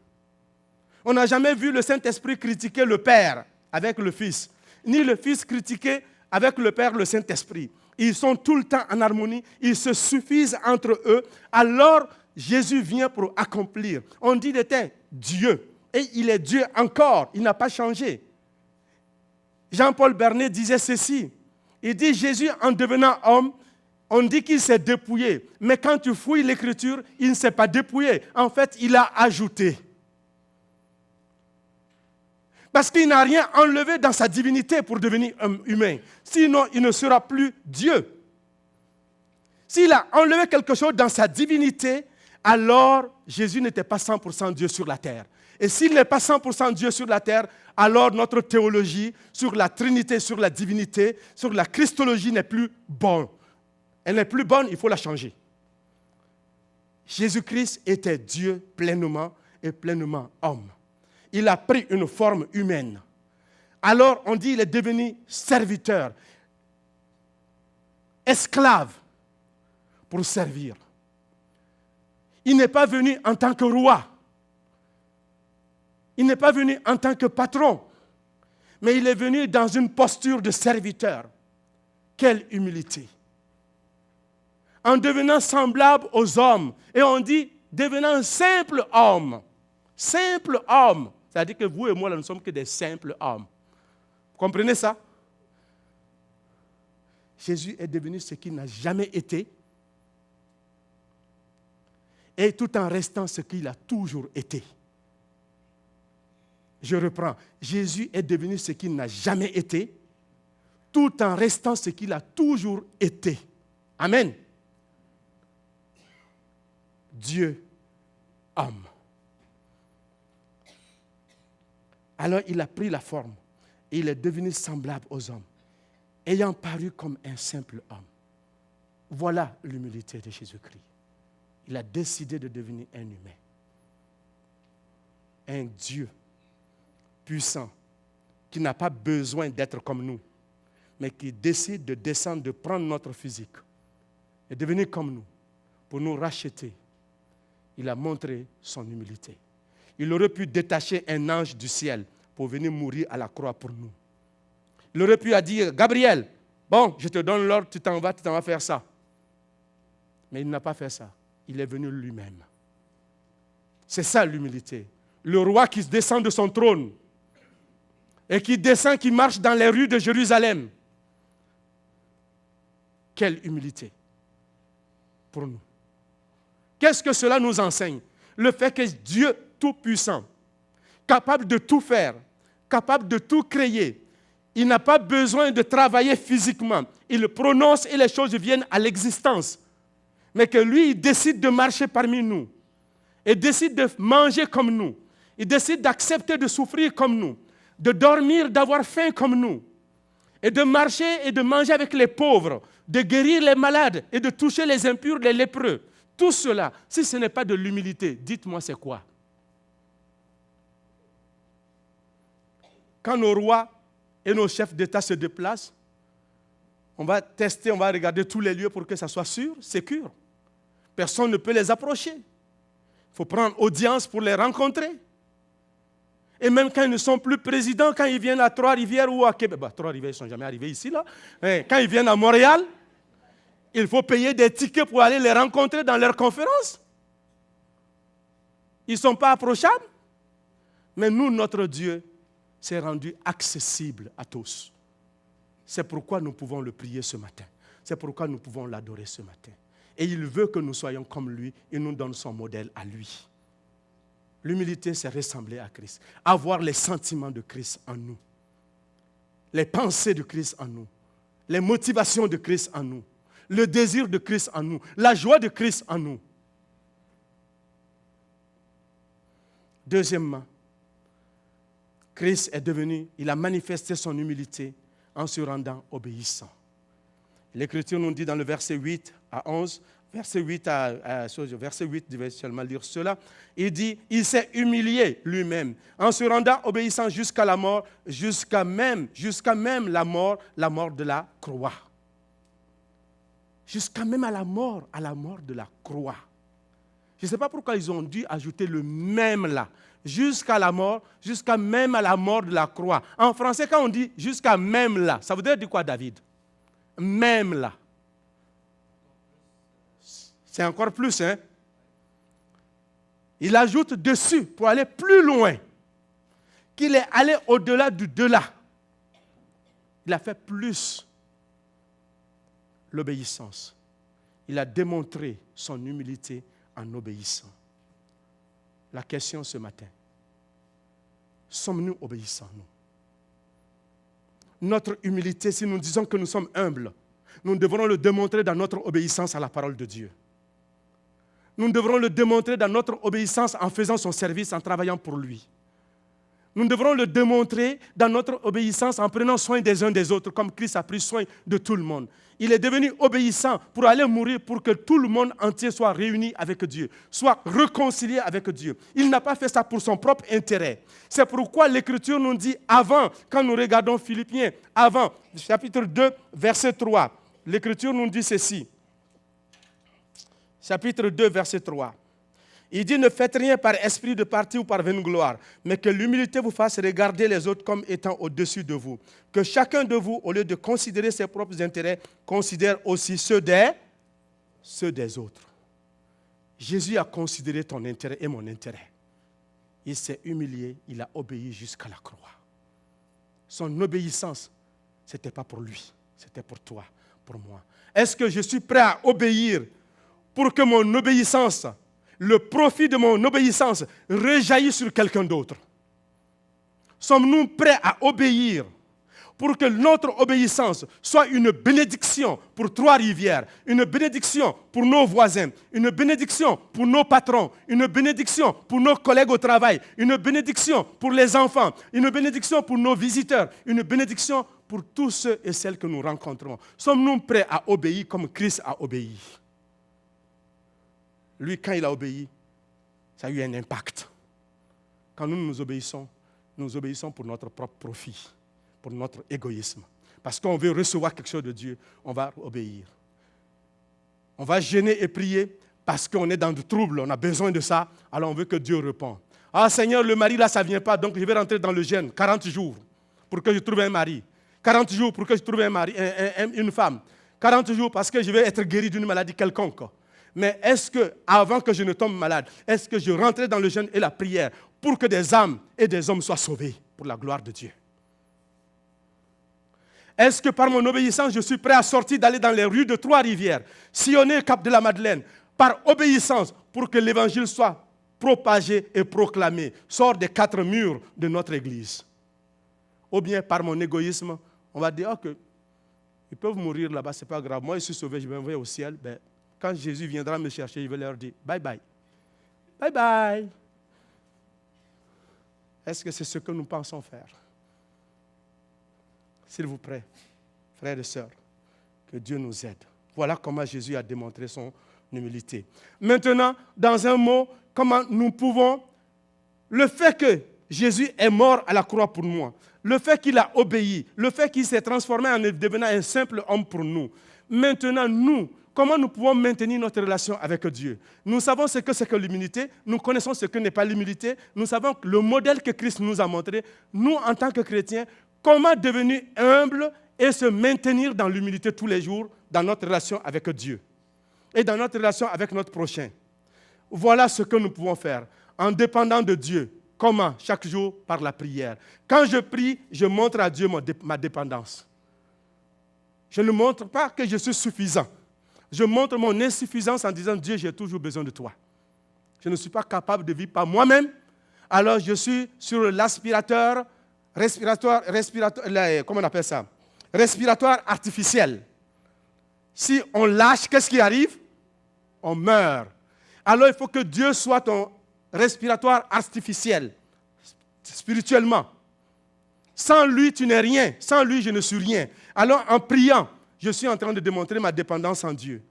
[SPEAKER 1] On n'a jamais vu le Saint-Esprit critiquer le Père avec le Fils, ni le Fils critiquer avec le Père le Saint-Esprit. Ils sont tout le temps en harmonie, ils se suffisent entre eux. Alors Jésus vient pour accomplir. On dit qu'il était Dieu, et il est Dieu encore, il n'a pas changé. Jean-Paul Bernet disait ceci, il dit Jésus en devenant homme, on dit qu'il s'est dépouillé, mais quand tu fouilles l'Écriture, il ne s'est pas dépouillé. En fait, il a ajouté. Parce qu'il n'a rien enlevé dans sa divinité pour devenir humain. Sinon, il ne sera plus Dieu. S'il a enlevé quelque chose dans sa divinité, alors Jésus n'était pas 100% Dieu sur la terre. Et s'il n'est pas 100% Dieu sur la terre, alors notre théologie sur la Trinité, sur la divinité, sur la Christologie n'est plus bonne. Elle n'est plus bonne, il faut la changer. Jésus-Christ était Dieu pleinement et pleinement homme. Il a pris une forme humaine. Alors on dit qu'il est devenu serviteur, esclave pour servir. Il n'est pas venu en tant que roi. Il n'est pas venu en tant que patron. Mais il est venu dans une posture de serviteur. Quelle humilité! En devenant semblable aux hommes. Et on dit, devenant un simple homme. Simple homme. C'est-à-dire que vous et moi, là, nous ne sommes que des simples hommes. Vous comprenez ça? Jésus est devenu ce qu'il n'a jamais été. Et tout en restant ce qu'il a toujours été. Je reprends. Jésus est devenu ce qu'il n'a jamais été, tout en restant ce qu'il a toujours été. Amen. Dieu, homme. Alors il a pris la forme. Et il est devenu semblable aux hommes, ayant paru comme un simple homme. Voilà l'humilité de Jésus-Christ. Il a décidé de devenir un humain. Un Dieu puissant qui n'a pas besoin d'être comme nous, mais qui décide de descendre, de prendre notre physique et devenir comme nous pour nous racheter. Il a montré son humilité. Il aurait pu détacher un ange du ciel pour venir mourir à la croix pour nous. Il aurait pu dire, Gabriel, bon, je te donne l'ordre, tu t'en vas faire ça. Mais il n'a pas fait ça. Il est venu lui-même. C'est ça l'humilité. Le roi qui descend de son trône et qui descend, qui marche dans les rues de Jérusalem. Quelle humilité pour nous. Qu'est-ce que cela nous enseigne? Le fait que Dieu tout-puissant, capable de tout faire, capable de tout créer, il n'a pas besoin de travailler physiquement. Il prononce et les choses viennent à l'existence. Mais que lui, il décide de marcher parmi nous. Il décide de manger comme nous. Il décide d'accepter de souffrir comme nous. De dormir, d'avoir faim comme nous. Et de marcher et de manger avec les pauvres. De guérir les malades et de toucher les impurs, les lépreux. Tout cela, si ce n'est pas de l'humilité, dites-moi c'est quoi? Quand nos rois et nos chefs d'État se déplacent, on va tester, on va regarder tous les lieux pour que ça soit sûr, sécure. Personne ne peut les approcher. Il faut prendre audience pour les rencontrer. Et même quand ils ne sont plus présidents, quand ils viennent à Trois-Rivières ou à Québec, Trois-Rivières, ils ne sont jamais arrivés ici, là. Quand ils viennent à Montréal, il faut payer des tickets pour aller les rencontrer dans leurs conférences. Ils ne sont pas approchables. Mais nous, notre Dieu, s'est rendu accessible à tous. C'est pourquoi nous pouvons le prier ce matin. C'est pourquoi nous pouvons l'adorer ce matin. Et il veut que nous soyons comme lui. Il nous donne son modèle à lui. L'humilité, c'est ressembler à Christ. Avoir les sentiments de Christ en nous. Les pensées de Christ en nous. Les motivations de Christ en nous. Le désir de Christ en nous. La joie de Christ en nous. Deuxièmement, Christ est devenu, il a manifesté son humilité en se rendant obéissant. L'Écriture nous dit dans le verset 8 à 11, verset 8, je vais seulement lire cela, il dit, il s'est humilié lui-même en se rendant obéissant jusqu'à la mort, jusqu'à même la mort de la croix. Jusqu'à même à la mort de la croix. Je ne sais pas pourquoi ils ont dû ajouter le même là. Jusqu'à la mort, jusqu'à même à la mort de la croix. En français, quand on dit jusqu'à même là, ça veut dire quoi, David? Même là. C'est encore plus, hein? Il ajoute dessus pour aller plus loin. Qu'il est allé au-delà du delà. Il a fait plus l'obéissance. Il a démontré son humilité en obéissant. La question ce matin, sommes-nous obéissants, nous? Notre humilité, si nous disons que nous sommes humbles, nous devrons le démontrer dans notre obéissance à la parole de Dieu. Nous devrons le démontrer dans notre obéissance en faisant son service, en travaillant pour lui. Nous devrons le démontrer dans notre obéissance en prenant soin des uns des autres, comme Christ a pris soin de tout le monde. Il est devenu obéissant pour aller mourir, pour que tout le monde entier soit réuni avec Dieu, soit réconcilié avec Dieu. Il n'a pas fait ça pour son propre intérêt. C'est pourquoi l'Écriture nous dit avant, quand nous regardons Philippiens, avant, chapitre 2, verset 3, l'Écriture nous dit ceci. Chapitre 2, verset 3. Il dit, ne faites rien par esprit de parti ou par vaine gloire, mais que l'humilité vous fasse regarder les autres comme étant au-dessus de vous. Que chacun de vous, au lieu de considérer ses propres intérêts, considère aussi ceux des autres. Jésus a considéré ton intérêt et mon intérêt. Il s'est humilié, il a obéi jusqu'à la croix. Son obéissance, ce n'était pas pour lui, c'était pour toi, pour moi. Est-ce que je suis prêt à obéir pour que mon obéissance, le profit de mon obéissance rejaillit sur quelqu'un d'autre? Sommes-nous prêts à obéir pour que notre obéissance soit une bénédiction pour Trois-Rivières, une bénédiction pour nos voisins, une bénédiction pour nos patrons, une bénédiction pour nos collègues au travail, une bénédiction pour les enfants, une bénédiction pour nos visiteurs, une bénédiction pour tous ceux et celles que nous rencontrons. Sommes-nous prêts à obéir comme Christ a obéi? Lui, quand il a obéi, ça a eu un impact. Quand nous obéissons pour notre propre profit, pour notre égoïsme. Parce qu'on veut recevoir quelque chose de Dieu, on va obéir. On va jeûner et prier parce qu'on est dans du trouble, on a besoin de ça, alors on veut que Dieu réponde. Ah Seigneur, le mari là, ça ne vient pas, donc je vais rentrer dans le jeûne, 40 jours pour que je trouve un mari. 40 jours pour que je trouve un mari, une femme. 40 jours parce que je vais être guéri d'une maladie quelconque. Mais est-ce que, avant que je ne tombe malade, est-ce que je rentrais dans le jeûne et la prière pour que des âmes et des hommes soient sauvés pour la gloire de Dieu? Est-ce que par mon obéissance, je suis prêt à sortir, d'aller dans les rues de Trois-Rivières, sillonner Cap de la Madeleine, par obéissance, pour que l'évangile soit propagé et proclamé, sort des 4 murs de notre église? Ou bien par mon égoïsme, on va dire, ok, ils peuvent mourir là-bas, ce n'est pas grave, moi je suis sauvé, je vais m'envoyer au ciel. Ben, quand Jésus viendra me chercher, je vais leur dire, bye bye. Bye bye. Est-ce que c'est ce que nous pensons faire? S'il vous plaît, frères et sœurs, que Dieu nous aide. Voilà comment Jésus a démontré son humilité. Maintenant, dans un mot, comment nous pouvons, le fait que Jésus est mort à la croix pour moi, le fait qu'il a obéi, le fait qu'il s'est transformé en devenant un simple homme pour nous. Maintenant, nous, comment nous pouvons maintenir notre relation avec Dieu? Nous savons ce que c'est que l'humilité, nous connaissons ce que n'est pas l'humilité, nous savons que le modèle que Christ nous a montré, nous, en tant que chrétiens, comment devenir humble et se maintenir dans l'humilité tous les jours dans notre relation avec Dieu et dans notre relation avec notre prochain. Voilà ce que nous pouvons faire en dépendant de Dieu. Comment? Chaque jour, par la prière. Quand je prie, je montre à Dieu ma dépendance. Je ne montre pas que je suis suffisant. Je montre mon insuffisance en disant, Dieu, j'ai toujours besoin de toi. Je ne suis pas capable de vivre par moi-même. Alors je suis sur l'aspirateur, comment on appelle ça? Respiratoire artificiel. Si on lâche, qu'est-ce qui arrive? On meurt. Alors il faut que Dieu soit ton respiratoire artificiel, spirituellement. Sans lui, tu n'es rien. Sans lui, je ne suis rien. Alors en priant, je suis en train de démontrer ma dépendance en Dieu.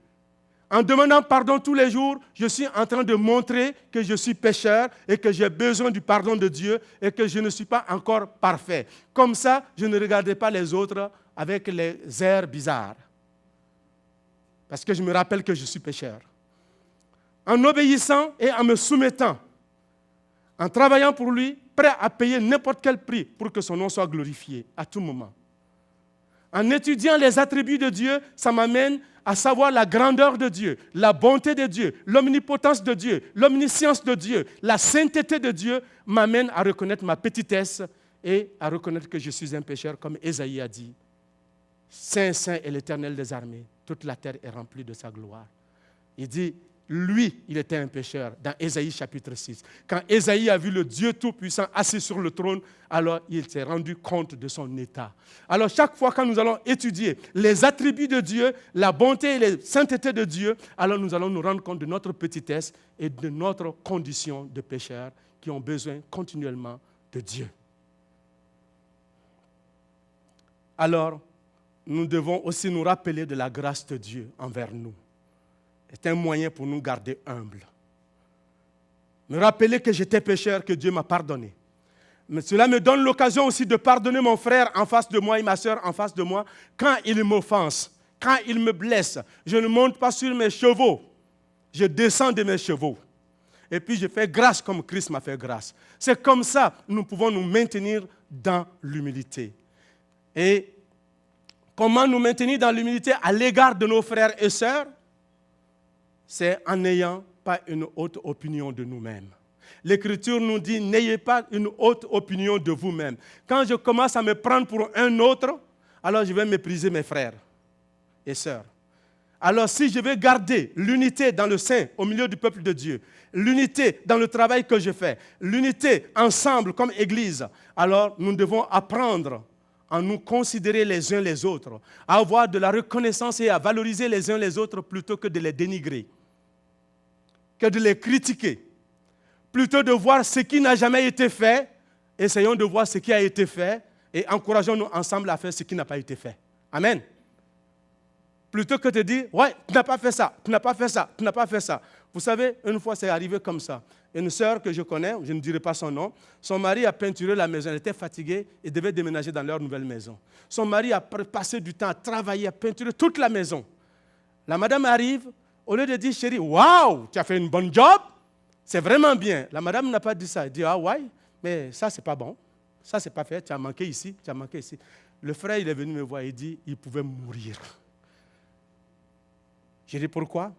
[SPEAKER 1] En demandant pardon tous les jours, je suis en train de montrer que je suis pécheur et que j'ai besoin du pardon de Dieu et que je ne suis pas encore parfait. Comme ça, je ne regardais pas les autres avec les airs bizarres. Parce que je me rappelle que je suis pécheur. En obéissant et en me soumettant, en travaillant pour lui, prêt à payer n'importe quel prix pour que son nom soit glorifié à tout moment. En étudiant les attributs de Dieu, ça m'amène à savoir la grandeur de Dieu, la bonté de Dieu, l'omnipotence de Dieu, l'omniscience de Dieu, la sainteté de Dieu m'amène à reconnaître ma petitesse et à reconnaître que je suis un pécheur, comme Ésaïe a dit. Saint, saint est l'Éternel des armées, toute la terre est remplie de sa gloire. Il dit, lui, il était un pécheur, dans Ésaïe chapitre 6. Quand Ésaïe a vu le Dieu Tout-Puissant assis sur le trône, alors il s'est rendu compte de son état. Alors chaque fois quand nous allons étudier les attributs de Dieu, la bonté et la sainteté de Dieu, alors nous allons nous rendre compte de notre petitesse et de notre condition de pécheurs qui ont besoin continuellement de Dieu. Alors, nous devons aussi nous rappeler de la grâce de Dieu envers nous. C'est un moyen pour nous garder humbles. Me rappeler que j'étais pécheur, que Dieu m'a pardonné. Mais cela me donne l'occasion aussi de pardonner mon frère en face de moi et ma soeur en face de moi quand il m'offense, quand il me blesse. Je ne monte pas sur mes chevaux, je descends de mes chevaux. Et puis je fais grâce comme Christ m'a fait grâce. C'est comme ça que nous pouvons nous maintenir dans l'humilité. Et comment nous maintenir dans l'humilité à l'égard de nos frères et sœurs? C'est en n'ayant pas une haute opinion de nous-mêmes. L'Écriture nous dit, n'ayez pas une haute opinion de vous-même. Quand je commence à me prendre pour un autre, alors je vais mépriser mes frères et sœurs. Alors si je vais garder l'unité dans le sein, au milieu du peuple de Dieu, l'unité dans le travail que je fais, l'unité ensemble comme Église, alors nous devons apprendre à nous considérer les uns les autres, à avoir de la reconnaissance et à valoriser les uns les autres plutôt que de les dénigrer, que de les critiquer. Plutôt de voir ce qui n'a jamais été fait, essayons de voir ce qui a été fait et encourageons-nous ensemble à faire ce qui n'a pas été fait. Amen. Plutôt que de dire, ouais, tu n'as pas fait ça, tu n'as pas fait ça, tu n'as pas fait ça. Vous savez, une fois, c'est arrivé comme ça. Une sœur que je connais, je ne dirai pas son nom, son mari a peinturé la maison, elle était fatiguée et devait déménager dans leur nouvelle maison. Son mari a passé du temps à travailler, à peinturer toute la maison. La madame arrive, au lieu de dire, chérie, waouh, tu as fait une bonne job, c'est vraiment bien. La madame n'a pas dit ça. Elle dit, ah ouais, mais ça, c'est pas bon. Ça, c'est pas fait. Tu as manqué ici, tu as manqué ici. Le frère, il est venu me voir, il dit, il pouvait mourir. J'ai dit, pourquoi?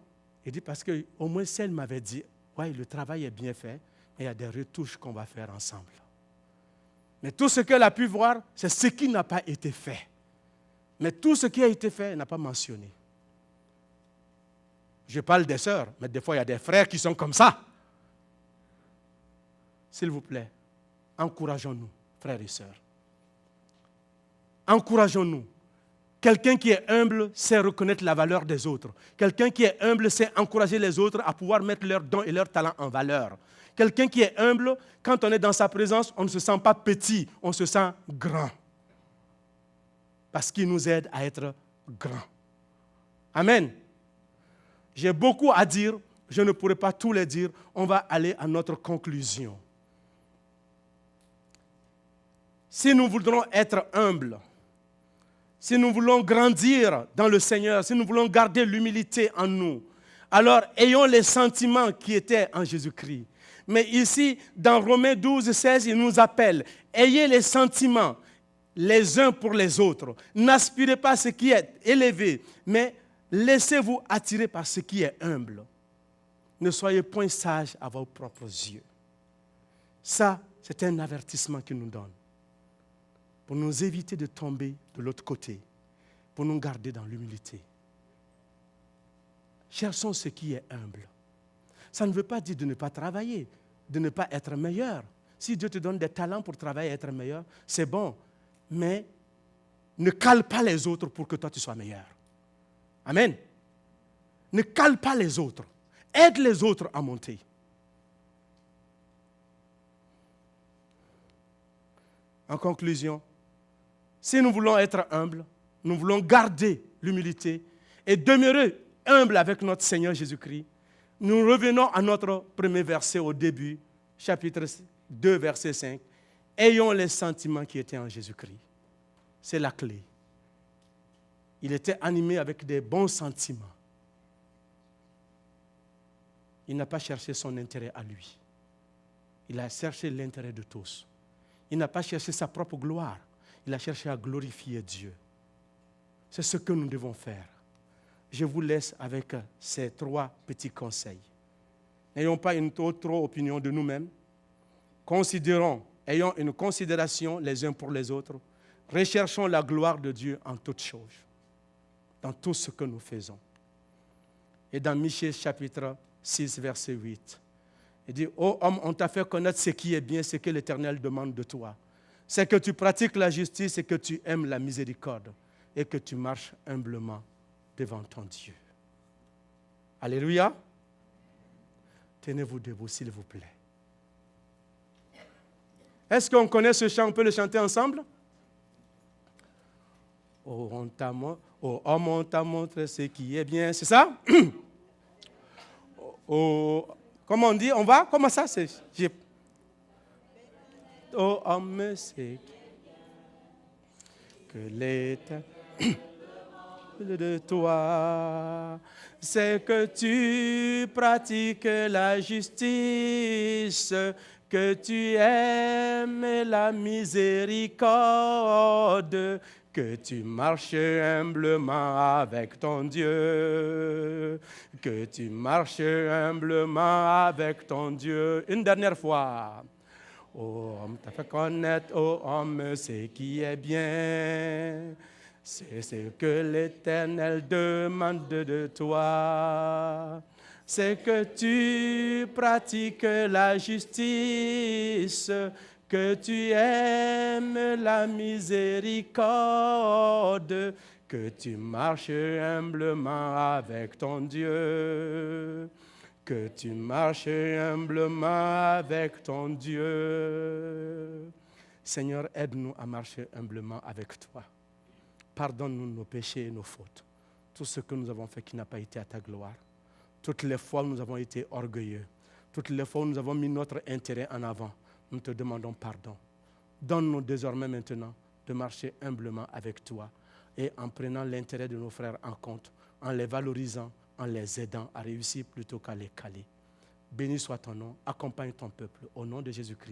[SPEAKER 1] Il dit, parce qu'au moins, si elle m'avait dit, oui, le travail est bien fait, mais il y a des retouches qu'on va faire ensemble. Mais tout ce qu'elle a pu voir, c'est ce qui n'a pas été fait. Mais tout ce qui a été fait, elle n'a pas mentionné. Je parle des sœurs, mais des fois, il y a des frères qui sont comme ça. S'il vous plaît, encourageons-nous, frères et sœurs. Encourageons-nous. Quelqu'un qui est humble sait reconnaître la valeur des autres. Quelqu'un qui est humble sait encourager les autres à pouvoir mettre leurs dons et leurs talents en valeur. Quelqu'un qui est humble, quand on est dans sa présence, on ne se sent pas petit, on se sent grand. Parce qu'il nous aide à être grands. Amen. J'ai beaucoup à dire, je ne pourrai pas tout les dire. On va aller à notre conclusion. Si nous voudrons être humbles, si nous voulons grandir dans le Seigneur, si nous voulons garder l'humilité en nous, alors ayons les sentiments qui étaient en Jésus-Christ. Mais ici, dans Romains 12, 16, il nous appelle, ayez les sentiments les uns pour les autres. N'aspirez pas à ce qui est élevé, mais laissez-vous attirer par ce qui est humble. Ne soyez point sages à vos propres yeux. Ça, c'est un avertissement qu'il nous donne, pour nous éviter de tomber de l'autre côté, pour nous garder dans l'humilité. Cherchons ce qui est humble. Ça ne veut pas dire de ne pas travailler, de ne pas être meilleur. Si Dieu te donne des talents pour travailler et être meilleur, c'est bon. Mais ne cale pas les autres pour que toi tu sois meilleur. Amen. Ne cale pas les autres. Aide les autres à monter. En conclusion, si nous voulons être humbles, nous voulons garder l'humilité et demeurer humbles avec notre Seigneur Jésus-Christ, nous revenons à notre premier verset au début, chapitre 2, verset 5. Ayons les sentiments qui étaient en Jésus-Christ. C'est la clé. Il était animé avec des bons sentiments. Il n'a pas cherché son intérêt à lui. Il a cherché l'intérêt de tous. Il n'a pas cherché sa propre gloire. Il a cherché à glorifier Dieu. C'est ce que nous devons faire. Je vous laisse avec ces 3 petits conseils. N'ayons pas une trop opinion de nous-mêmes. Considérons, ayons une considération les uns pour les autres. Recherchons la gloire de Dieu en toutes choses, dans tout ce que nous faisons. Et dans Michée chapitre 6, verset 8, il dit, « Ô homme, on t'a fait connaître ce qui est bien, ce que l'Éternel demande de toi. C'est que tu pratiques la justice et que tu aimes la miséricorde et que tu marches humblement devant ton Dieu. » Alléluia. Tenez-vous debout, s'il vous plaît. Est-ce qu'on connaît ce chant? On peut le chanter ensemble? Oh, homme, on t'a montré ce qui est bien. C'est ça? Oh, comment on dit? On va? Comment ça? Oh, homme, c'est que l'Éternel de toi, c'est que tu pratiques la justice, que tu aimes la miséricorde, que tu marches humblement avec ton Dieu, que tu marches humblement avec ton Dieu. Une dernière fois. Oh, homme, t'as fait connaître, oh homme, ce qui est bien. C'est ce que l'Éternel demande de toi. C'est que tu pratiques la justice, que tu aimes la miséricorde, que tu marches humblement avec ton Dieu, que tu marches humblement avec ton Dieu. Seigneur, aide-nous à marcher humblement avec toi. Pardonne-nous nos péchés et nos fautes. Tout ce que nous avons fait qui n'a pas été à ta gloire. Toutes les fois où nous avons été orgueilleux. Toutes les fois où nous avons mis notre intérêt en avant. Nous te demandons pardon. Donne-nous désormais maintenant de marcher humblement avec toi et en prenant l'intérêt de nos frères en compte, en les valorisant, en les aidant à réussir plutôt qu'à les caler. Béni soit ton nom, accompagne ton peuple au nom de Jésus-Christ.